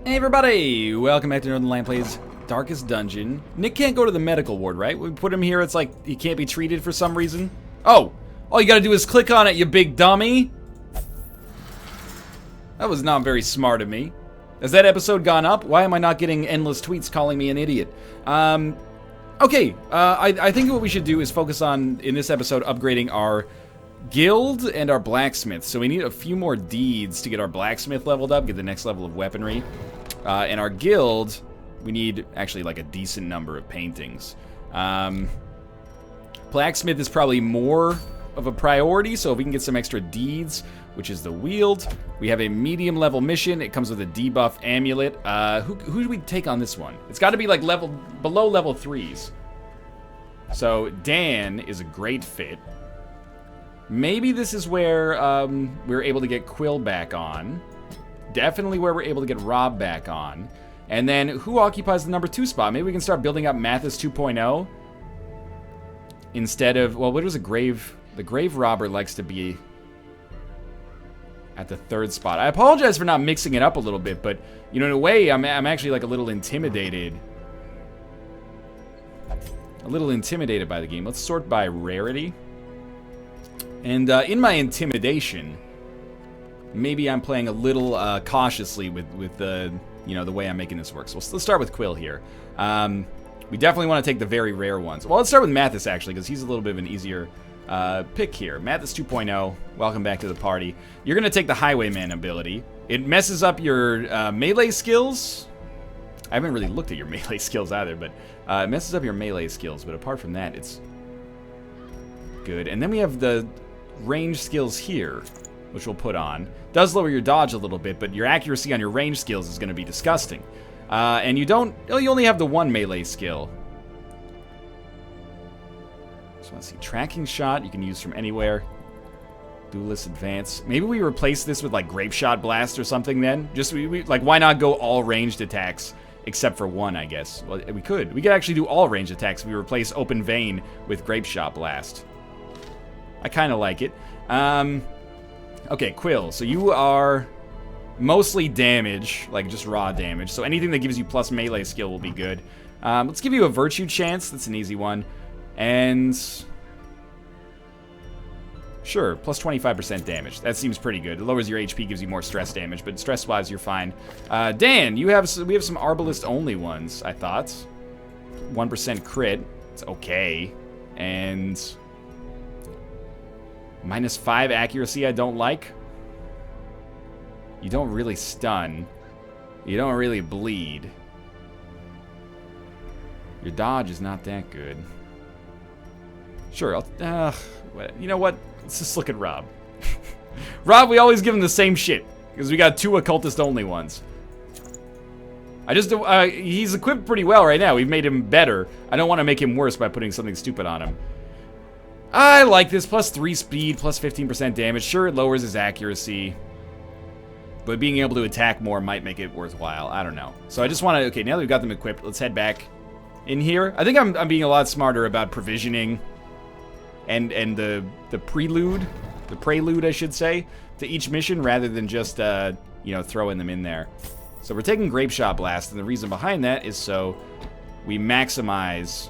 Hey everybody, welcome back to Northernlion Plays Darkest Dungeon. Nick can't go to the medical ward, right? We put him here, it's like he can't be treated for some reason. Oh, all you gotta do is click on it, you big dummy. That was not very smart of me. Has that episode gone up? Why am I not getting endless tweets calling me an idiot? Okay, I think what we should do is focus on, in this episode, upgrading our guild and our blacksmith. So we need a few more deeds to get our blacksmith leveled up, get the next level of weaponry. And our guild, we need actually like a decent number of paintings. Blacksmith is probably more of a priority, so if we can get some extra deeds, which is the wield. We have a medium level mission. It comes with a debuff amulet. Who do we take on this one? It's got to be like below level 3s. So Dan is a great fit. Maybe this is where we're able to get Quill back on. Definitely where we're able to get Rob back on. And then who occupies the number 2 spot? Maybe we can start building up Mathis 2.0. Instead of, well, what is a grave? The grave robber likes to be at the 3rd spot. I apologize for not mixing it up a little bit, but, you know, in a way, I'm actually like a little intimidated. A little intimidated by the game. Let's sort by rarity. And in my intimidation, maybe I'm playing a little cautiously with the, you know, the way I'm making this work. So let's start with Quill here. We definitely want to take the very rare ones. Well, let's start with Mathis, actually, because he's a little bit of an easier pick here. Mathis 2.0, welcome back to the party. You're going to take the Highwayman ability. It messes up your melee skills. I haven't really looked at your melee skills either, but it messes up your melee skills. But apart from that, it's good. And then we have the range skills here, which we'll put on. Does lower your dodge a little bit, but your accuracy on your range skills is going to be disgusting. And you only have the 1 melee skill. So let's see, tracking shot you can use from anywhere. Duelist advance. Maybe we replace this with like grape shot blast or something then. Just we like, why not go all ranged attacks except for 1, I guess. Well, we could actually do all ranged attacks if we replace open vein with grape shot blast. I kind of like it. Okay, Quill. So you are mostly damage, like just raw damage. So anything that gives you plus melee skill will be good. Let's give you a virtue chance. That's an easy one. And sure, plus 25% damage. That seems pretty good. It lowers your HP, gives you more stress damage, but stress-wise, you're fine. Dan, we have some Arbalist-only ones, I thought. 1% crit. It's okay. And -5 accuracy I don't like. You don't really stun. You don't really bleed. Your dodge is not that good. Sure, you know what? Let's just look at Rob. Rob, we always give him the same shit, because we got 2 occultist-only ones. He's equipped pretty well right now. We've made him better. I don't want to make him worse by putting something stupid on him. I like this. Plus 3 speed, plus 15% damage. Sure, it lowers his accuracy, but being able to attack more might make it worthwhile. I don't know. So I just want to, okay, now that we've got them equipped, let's head back in here. I think I'm being a lot smarter about provisioning and the prelude, I should say, to each mission rather than just, you know, throwing them in there. So we're taking Grape Shot Blast, and the reason behind that is so we maximize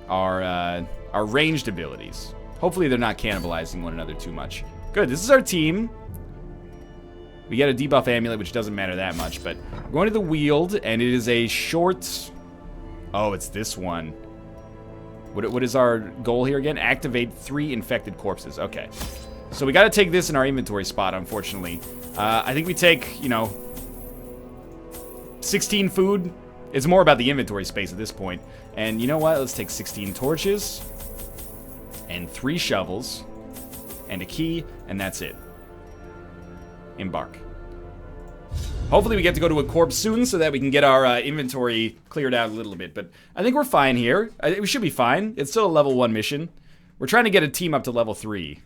our ranged abilities. Hopefully they're not cannibalizing one another too much. Good, this is our team. We get a debuff amulet, which doesn't matter that much, but we're going to the wield, and it is a short... Oh, it's this one. What is our goal here again? Activate 3 infected corpses. Okay. So we got to take this in our inventory spot, unfortunately. I think we take, you know, 16 food. It's more about the inventory space at this point. And you know what? Let's take 16 torches and 3 shovels and a key, and that's it. Embark. Hopefully we get to go to a corpse soon so that we can get our inventory cleared out a little bit. But I think we're fine here. We should be fine. It's still a level 1 mission. We're trying to get a team up to level 3.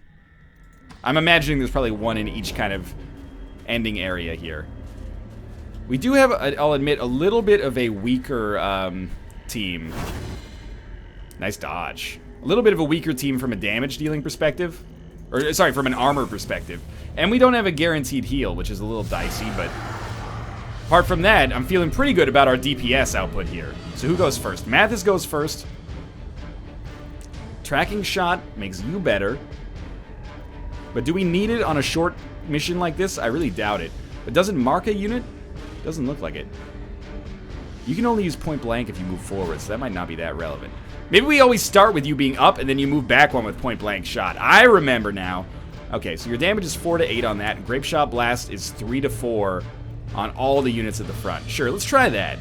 I'm imagining there's probably 1 in each kind of ending area here. We do have, I'll admit, a little bit of a weaker team. Nice dodge. A little bit of a weaker team from a damage dealing perspective. Or, sorry, from an armor perspective. And we don't have a guaranteed heal, which is a little dicey, but Apart from that, I'm feeling pretty good about our DPS output here. So who goes first? Mathis goes first. Tracking shot makes you better. But do we need it on a short mission like this? I really doubt it. But does it mark a unit? Doesn't look like it. You can only use point blank if you move forward, so that might not be that relevant. Maybe we always start with you being up and then you move back one with point blank shot. I remember now. Okay, so your damage is 4 to 8 on that. Grape Shot Blast is 3 to 4 on all the units at the front. Sure, let's try that.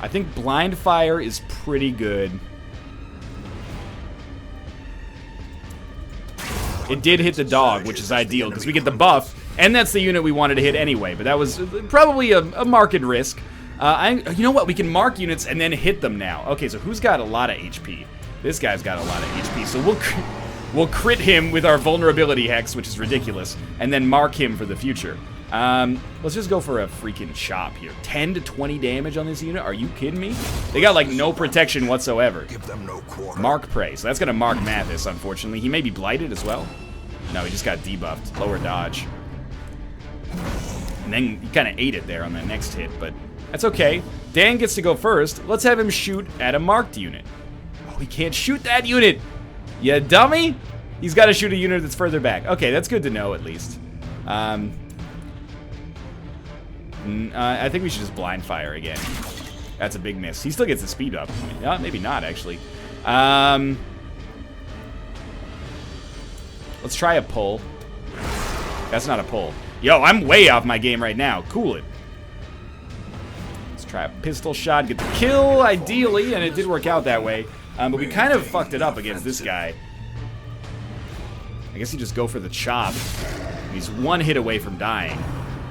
I think Blind Fire is pretty good. It did hit the dog, which is ideal, because we get the buff, and that's the unit we wanted to hit anyway, but that was probably a marked risk. You know what? We can mark units and then hit them now. Okay, so who's got a lot of HP? This guy's got a lot of HP, so we'll crit him with our vulnerability hex, which is ridiculous, and then mark him for the future. Let's just go for a freaking chop here. 10 to 20 damage on this unit? Are you kidding me? They got like no protection whatsoever. Give them no quarter. Mark Prey. So that's gonna mark Mathis, unfortunately. He may be blighted as well. No, he just got debuffed. Lower dodge. And then he kind of ate it there on the next hit, but that's okay. Dan gets to go first. Let's have him shoot at a marked unit. Oh, he can't shoot that unit! You dummy! He's got to shoot a unit that's further back. Okay, that's good to know at least. I think we should just blind fire again. That's a big miss. He still gets the speed up. Maybe not, actually. Let's try a pull. That's not a pull. Yo, I'm way off my game right now. Cool it. Let's try a pistol shot. Get the kill, ideally, and it did work out that way. But we kind of fucked it up against this guy. I guess he just go for the chop. He's one hit away from dying.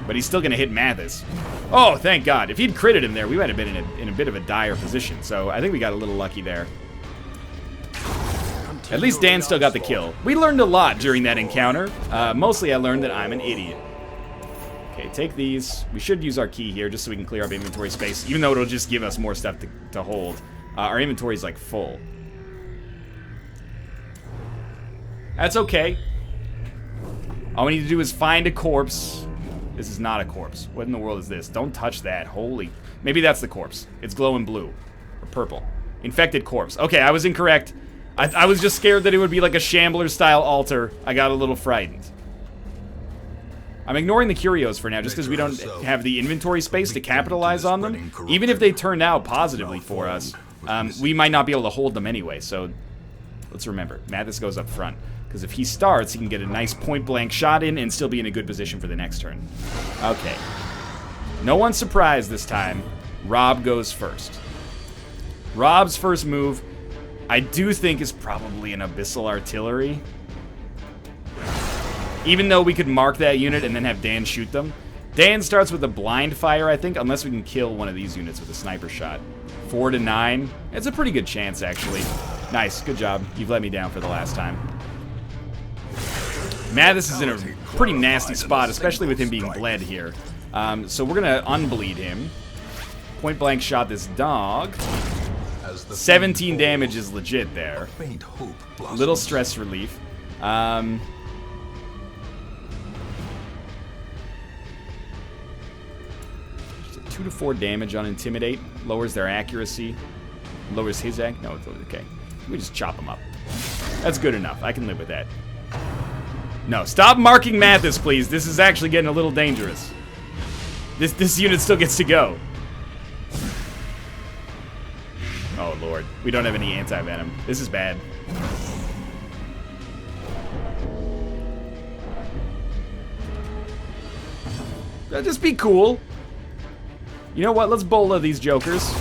But he's still going to hit Mathis. Oh, thank God. If he'd critted him there, we might have been in a bit of a dire position. So I think we got a little lucky there. At least Dan still got the kill. We learned a lot during that encounter. Mostly I learned that I'm an idiot. Okay, take these. We should use our key here just so we can clear up inventory space, even though it'll just give us more stuff to hold. Our inventory's like full. That's okay. All we need to do is find a corpse. This is not a corpse. What in the world is this? Don't touch that. Holy. Maybe that's the corpse. It's glowing blue. Or purple. Infected corpse. Okay, I was incorrect. I was just scared that it would be like a Shambler-style altar. I got a little frightened. I'm ignoring the curios for now, just because we don't have the inventory space to capitalize on them. Even if they turned out positively for us, we might not be able to hold them anyway, so let's remember. Mathis goes up front. Because if he starts, he can get a nice point-blank shot in and still be in a good position for the next turn. Okay. No one's surprised this time. Rob goes first. Rob's first move, I do think, is probably an Abyssal Artillery. Even though we could mark that unit and then have Dan shoot them. Dan starts with a blind fire, I think, unless we can kill one of these units with a sniper shot. 4 to 9. It's a pretty good chance, actually. Nice. Good job. You've let me down for the last time. Mathis is in a pretty nasty spot, especially with him being bled here. So we're going to unbleed him. Point blank shot this dog. 17 damage is legit there. Little stress relief. Just a 2 to 4 damage on Intimidate. Lowers their accuracy. Lowers his ac. No, it's okay. We just chop him up. That's good enough. I can live with that. No, stop marking Mathis, please. This is actually getting a little dangerous. This unit still gets to go. Oh, Lord. We don't have any anti-venom. This is bad. Just be cool. You know what? Let's bola these jokers.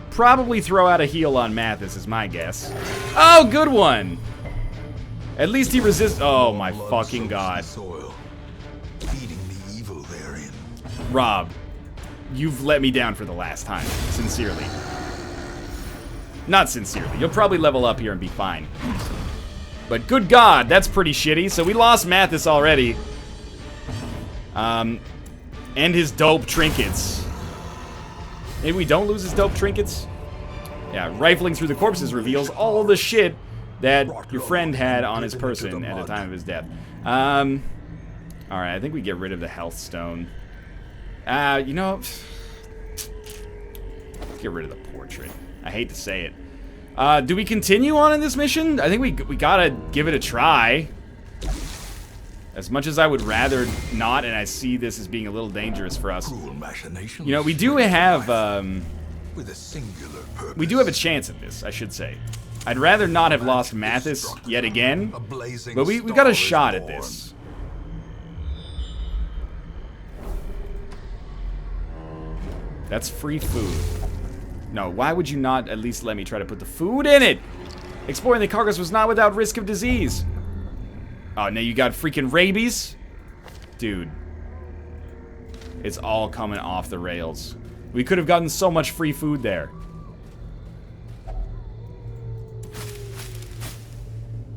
Probably throw out a heal on Mathis is my guess. Oh, good one. At least he resists. Oh my fucking God. Rob, you've let me down for the last time. Sincerely. Not sincerely. You'll probably level up here and be fine. But good God, that's pretty shitty. So we lost Mathis already. And his dope trinkets. Maybe we don't lose his dope trinkets? Yeah, rifling through the corpses reveals all the shit that your friend had on his person at the time of his death. Alright, I think we get rid of the health stone. You know, let's get rid of the portrait. I hate to say it. Do we continue on in this mission? I think we gotta give it a try. As much as I would rather not, and I see this as being a little dangerous for us. You know, we do have, with a singular purpose. we do have a chance at this, I should say. I'd rather not have lost Mathis yet again, but we got a shot at this. That's free food. No, why would you not at least let me try to put the food in it? Exploring the carcass was not without risk of disease. Oh, now you got freaking rabies? Dude. It's all coming off the rails. We could have gotten so much free food there.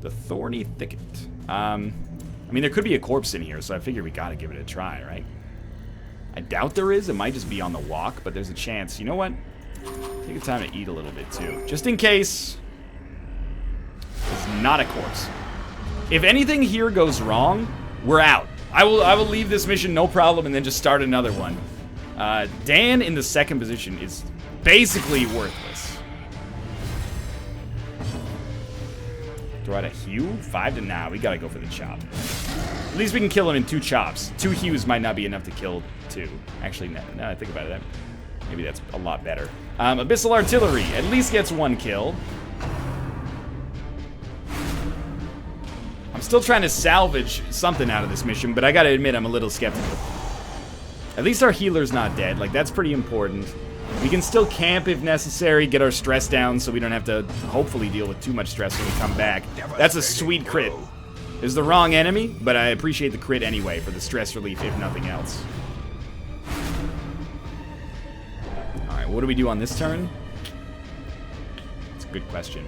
The thorny thicket. I mean, there could be a corpse in here, so I figure we gotta give it a try, right? I doubt there is. It might just be on the walk, but there's a chance. You know what? Take the time to eat a little bit, too. Just in case. It's not a corpse. If anything here goes wrong, we're out. I will leave this mission no problem and then just start another one. Dan in the second position is basically worthless. Throw out a Hugh? 5 to now. We gotta go for the chop. At least we can kill him in 2 chops. 2 Hughs might not be enough to kill 2. Actually, no, I think about it. Maybe that's a lot better. Abyssal Artillery at least gets 1 kill. I'm still trying to salvage something out of this mission, but I gotta admit I'm a little skeptical. At least our healer's not dead. Like, that's pretty important. We can still camp if necessary, get our stress down so we don't have to hopefully deal with too much stress when we come back. That's a sweet crit. It's the wrong enemy, but I appreciate the crit anyway for the stress relief, if nothing else. Alright, what do we do on this turn? It's a good question.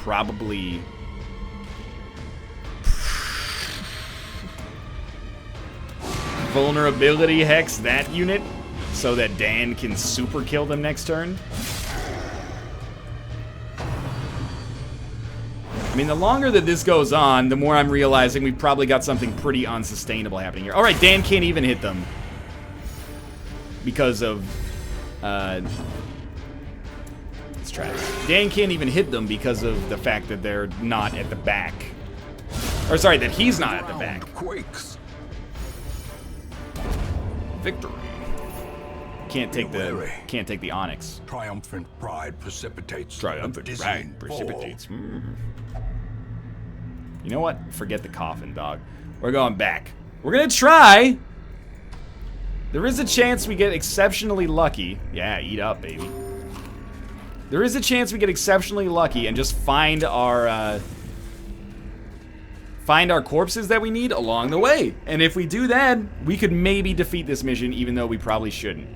Probably... vulnerability hex that unit so that Dan can super kill them next turn. I mean, the longer that this goes on, the more I'm realizing we've probably got something pretty unsustainable happening here. Alright, Dan can't even hit them because of let's try this. Dan can't even hit them because of the fact that they're not at the back. Or sorry, that he's not at the back. Quakes. Victory. Can't take the Onyx. Triumphant pride precipitates. Triumphant pride precipitates. You know what? Forget the coffin, dog. We're going back. We're gonna try. There is a chance we get exceptionally lucky. Yeah, eat up, baby. There is a chance we get exceptionally lucky and just find our corpses that we need along the way. And if we do that, we could maybe defeat this mission, even though we probably shouldn't.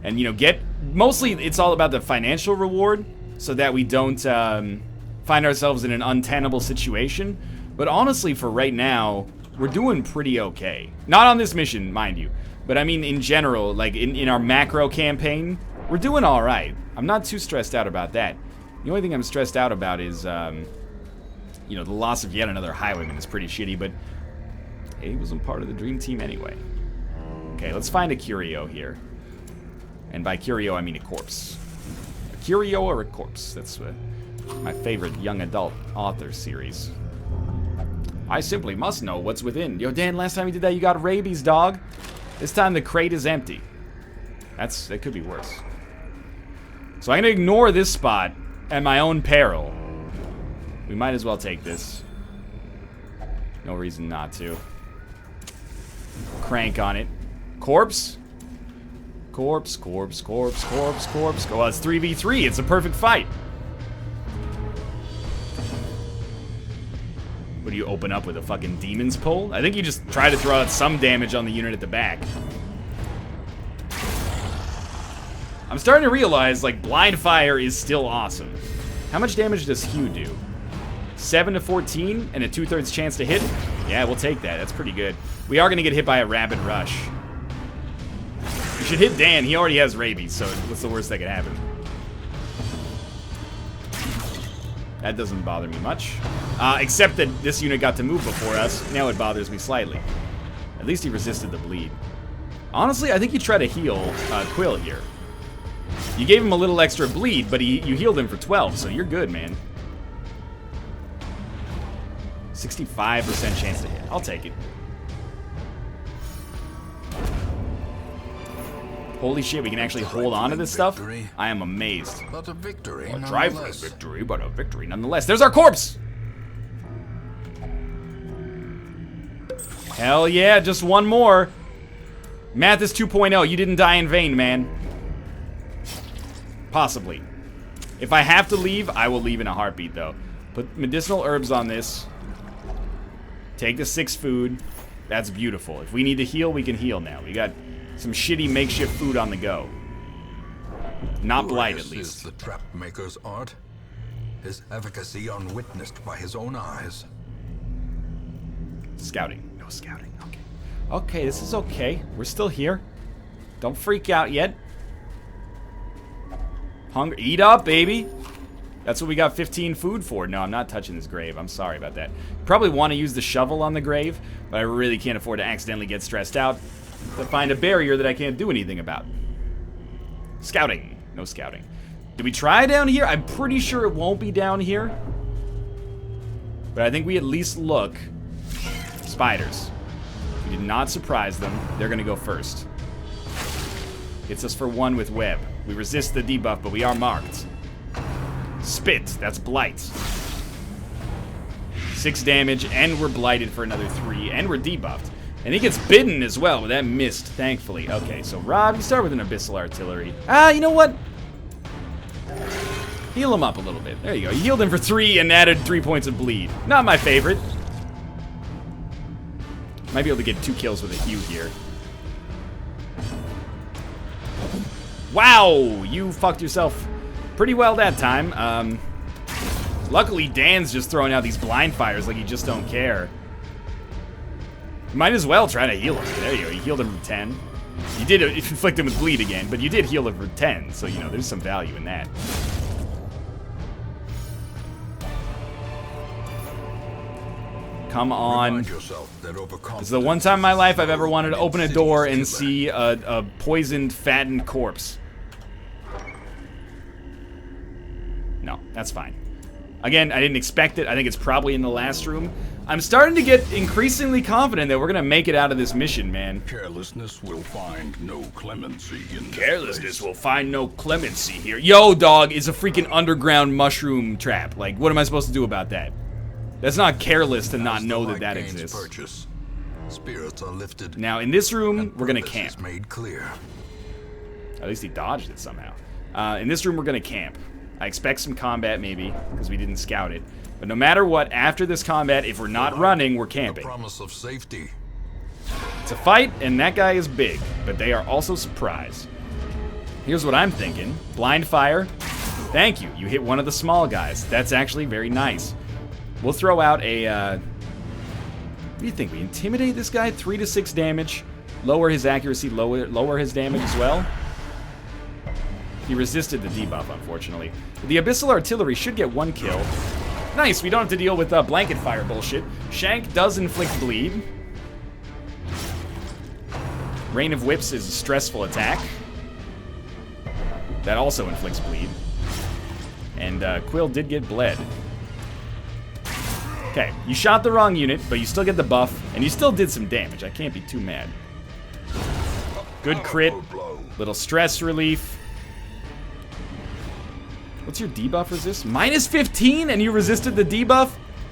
And, you know, mostly it's all about the financial reward so that we don't find ourselves in an untenable situation. But honestly, for right now, we're doing pretty okay. Not on this mission, mind you. But I mean, in general, like in our macro campaign, we're doing all right. I'm not too stressed out about that. The only thing I'm stressed out about is, you know, the loss of yet another highwayman is pretty shitty, but he wasn't part of the dream team anyway. Okay, let's find a curio here. And by curio, I mean a corpse. A curio or a corpse. That's my favorite young adult author series. I simply must know what's within. Yo, Dan, last time you did that, you got rabies, dog. This time the crate is empty. That could be worse. So I'm gonna ignore this spot at my own peril. We might as well take this. No reason not to. Crank on it. Corpse? Corpse, corpse, corpse, corpse, corpse. Well, it's 3v3. It's a perfect fight. What do you open up with, a fucking demon's pull? I think you just try to throw out some damage on the unit at the back. I'm starting to realize, like, blind fire is still awesome. How much damage does Hugh do? 7 to 14 and a 2/3 chance to hit? Yeah, we'll take that. That's pretty good. We are going to get hit by a rapid rush. You should hit Dan. He already has rabies, so what's the worst that could happen? That doesn't bother me much. Except that this unit got to move before us. Now it bothers me slightly. At least he resisted the bleed. Honestly, I think you try to heal Quill here. You gave him a little extra bleed, but you healed him for 12, so you're good, man. 65% chance to hit. I'll take it. Holy shit, we can actually hold on to this stuff? I am amazed. But a victory, A trifling victory, but a victory nonetheless. There's our corpse! Hell yeah, just one more. Mathis 2.0, you didn't die in vain, man. Possibly. If I have to leave, I will leave in a heartbeat, though. Put medicinal herbs on this. Take the 6 food. That's beautiful. If we need to heal, we can heal now. We got some shitty makeshift food on the go. Not blight, at least. Is the trap maker's art. His efficacy unwitnessed by his own eyes. Scouting. No scouting. Okay. Okay, this is okay. We're still here. Don't freak out yet. Hunger. Eat up, baby. That's what we got 15 food for. No, I'm not touching this grave. I'm sorry about that. Probably want to use the shovel on the grave, but I really can't afford to accidentally get stressed out to find a barrier that I can't do anything about. Scouting. No scouting. Do we try down here? I'm pretty sure it won't be down here. But I think we at least look. Spiders. We did not surprise them. They're going to go first. Hits us for 1 with web. We resist the debuff, but we are marked. Spit. That's blight. 6 damage, and we're blighted for another 3, and we're debuffed. And he gets bitten as well, but that missed, thankfully. Okay, so Rob, you start with an Abyssal Artillery. You know what? Heal him up a little bit. There you go. You healed him for 3 and added 3 points of bleed. Not my favorite. Might be able to get 2 kills with a Hue here. Wow! You fucked yourself pretty well that time. Luckily, Dan's just throwing out these blind fires like you just don't care. Might as well try to heal him. There you go. You healed him for 10. You did inflict him with bleed again, but you did heal him for 10, so, you know, there's some value in that. Come on. This is the one time in my life I've ever wanted to open a door and see a poisoned, fattened corpse. No, that's fine. Again, I didn't expect it. I think it's probably in the last room. I'm starting to get increasingly confident that we're gonna make it out of this mission, man. Carelessness will find no clemency in this Carelessness place. will find no clemency here. Yo, dog, it's a freaking underground mushroom trap. Like, what am I supposed to do about that? That's not careless to not know that that exists. Purchase, spirits are lifted. Now, in this room, we're gonna camp. Made clear. At least he dodged it somehow. In this room, we're gonna camp. I expect some combat, maybe, because we didn't scout it. But no matter what, after this combat, if we're not running, we're camping. The promise of safety. It's a fight, and that guy is big, but they are also surprised. Here's what I'm thinking. Blind fire. Thank you. You hit one of the small guys. That's actually very nice. We'll throw out a, what do you think? We intimidate this guy? 3 to 6 damage. Lower his accuracy, lower his damage as well. He resisted the debuff, unfortunately. The Abyssal Artillery should get 1 kill. Nice, we don't have to deal with blanket fire bullshit. Shank does inflict bleed. Rain of Whips is a stressful attack. That also inflicts bleed. And Quill did get bled. Okay, you shot the wrong unit, but you still get the buff, and you still did some damage. I can't be too mad. Good crit. Little stress relief. What's your debuff resist? Minus 15 and you resisted the debuff?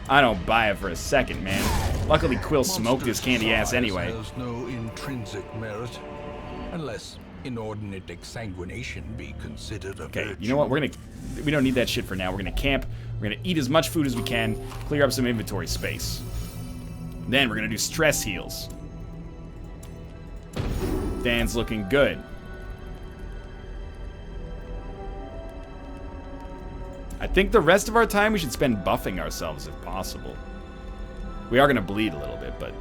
I don't buy it for a second, man. Luckily, Quill smoked his candy ass anyway. There's no intrinsic merit, unless inordinate exsanguination be considered a Okay, virtue. you know what? We don't need that shit for now. We're gonna camp. We're gonna eat as much food as we can, clear up some inventory space. Then we're gonna do stress heals. Dan's looking good. I think the rest of our time we should spend buffing ourselves if possible. We are gonna bleed a little bit, but...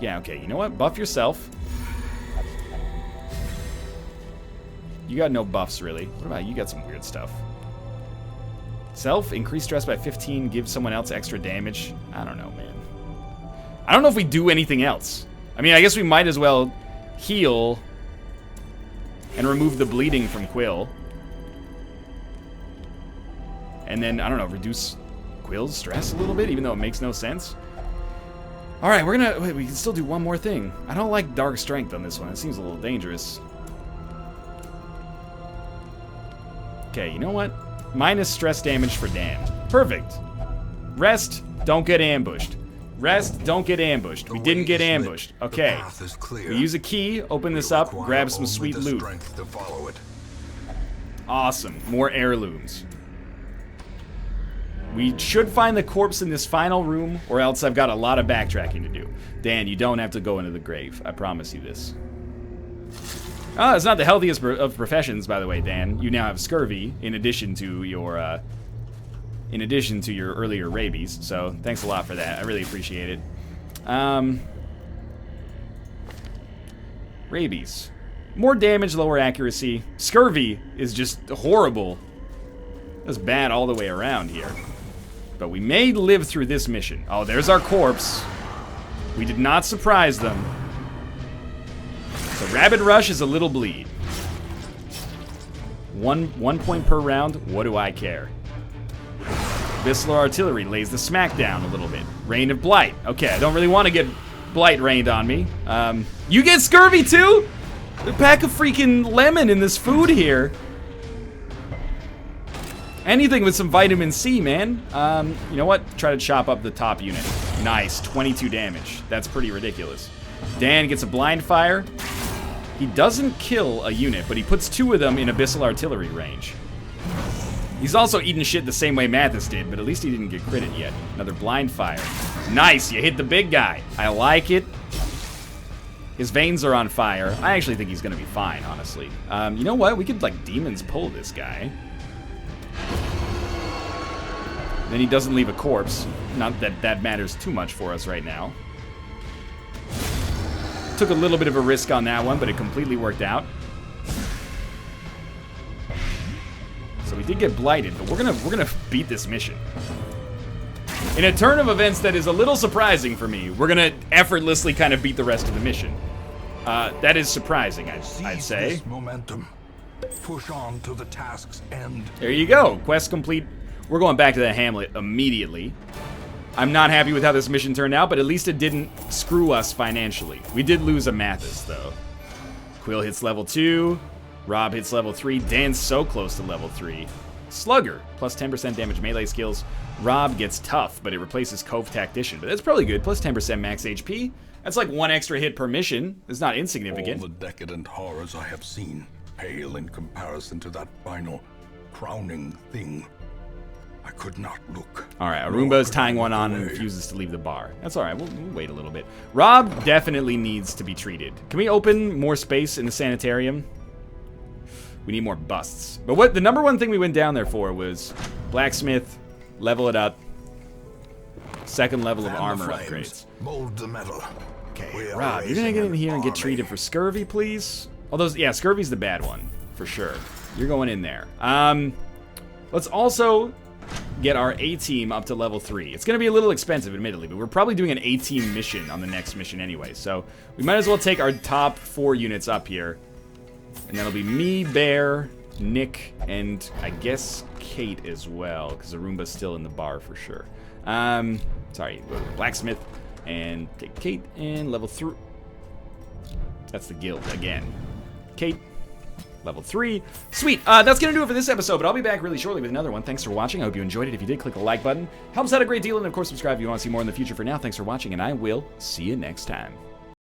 yeah, okay, you know what? Buff yourself. You got no buffs, really. What about you? Got some weird stuff. Self, increase stress by 15, give someone else extra damage. I don't know, man. I don't know if we do anything else. I mean, I guess we might as well heal and remove the bleeding from Quill. And then, I don't know, reduce Quill's stress a little bit, even though it makes no sense. Alright, we're gonna... Wait, we can still do one more thing. I don't like Dark Strength on this one. It seems a little dangerous. Okay, you know what? Minus stress damage for Dan. Perfect. Rest, don't get ambushed. Rest, don't get ambushed. We didn't get ambushed. Okay. We use a key, open this up, grab some sweet loot. Awesome. More heirlooms. We should find the corpse in this final room, or else I've got a lot of backtracking to do. Dan, you don't have to go into the grave. I promise you this. Oh, it's not the healthiest of professions, by the way, Dan. You now have scurvy in addition to your earlier rabies. So thanks a lot for that. I really appreciate it. Rabies, more damage, lower accuracy. Scurvy is just horrible. That's bad all the way around here. But we may live through this mission. Oh, there's our corpse. We did not surprise them. So Rapid Rush is a little bleed. One point per round. What do I care? Visceral Artillery lays the smackdown a little bit. Rain of Blight. Okay, I don't really want to get Blight rained on me. You get scurvy too? A pack of freaking lemon in this food here. Anything with some vitamin C, man. You know what? Try to chop up the top unit. Nice, 22 damage. That's pretty ridiculous. Dan gets a blind fire. He doesn't kill a unit, but he puts 2 of them in Abyssal Artillery range. He's also eating shit the same way Mathis did, but at least he didn't get critted yet. Another blind fire. Nice, you hit the big guy. I like it. His veins are on fire. I actually think he's gonna be fine, honestly. You know what? We could, like, Demon's Pull this guy. Then he doesn't leave a corpse. Not that that matters too much for us right now. Took a little bit of a risk on that one, but it completely worked out. So we did get blighted, but we're gonna beat this mission. In a turn of events that is a little surprising for me, we're gonna effortlessly kind of beat the rest of the mission. That is surprising, I'd say. This momentum. Push on to the task's end. There you go. Quest complete. We're going back to the Hamlet immediately. I'm not happy with how this mission turned out, but at least it didn't screw us financially. We did lose a Mathis, though. Quill hits level 2. Rob hits level 3. Dan's so close to level 3. Slugger, plus 10% damage melee skills. Rob gets tough, but it replaces Cove Tactician. But that's probably good. Plus 10% max HP. That's like 1 extra hit per mission. It's not insignificant. All the decadent horrors I have seen pale in comparison to that final, crowning thing. I could not look. All right, Arumba's tying one on and refuses to leave the bar. That's all right. We'll wait a little bit. Rob definitely needs to be treated. Can we open more space in the sanitarium? We need more busts. But what the number one thing we went down there for was blacksmith, level it up, 2nd level of armor upgrades. Mold the metal. Okay, Rob, you're gonna get in here and get treated for scurvy, please. Although, yeah, scurvy's the bad one for sure. You're going in there. Let's also get our A-team up to level 3. It's going to be a little expensive, admittedly, but we're probably doing an A-team mission on the next mission anyway, so we might as well take our top 4 units up here. And that'll be me, Bear, Nick, and I guess Kate as well, because Arumba's still in the bar for sure. Sorry, blacksmith, and take Kate, and level 3. That's the guild again. Kate. Level 3. Sweet. That's going to do it for this episode, but I'll be back really shortly with another one. Thanks for watching. I hope you enjoyed it. If you did, click the like button. Helps out a great deal, and of course, subscribe if you want to see more in the future. For now, thanks for watching, and I will see you next time.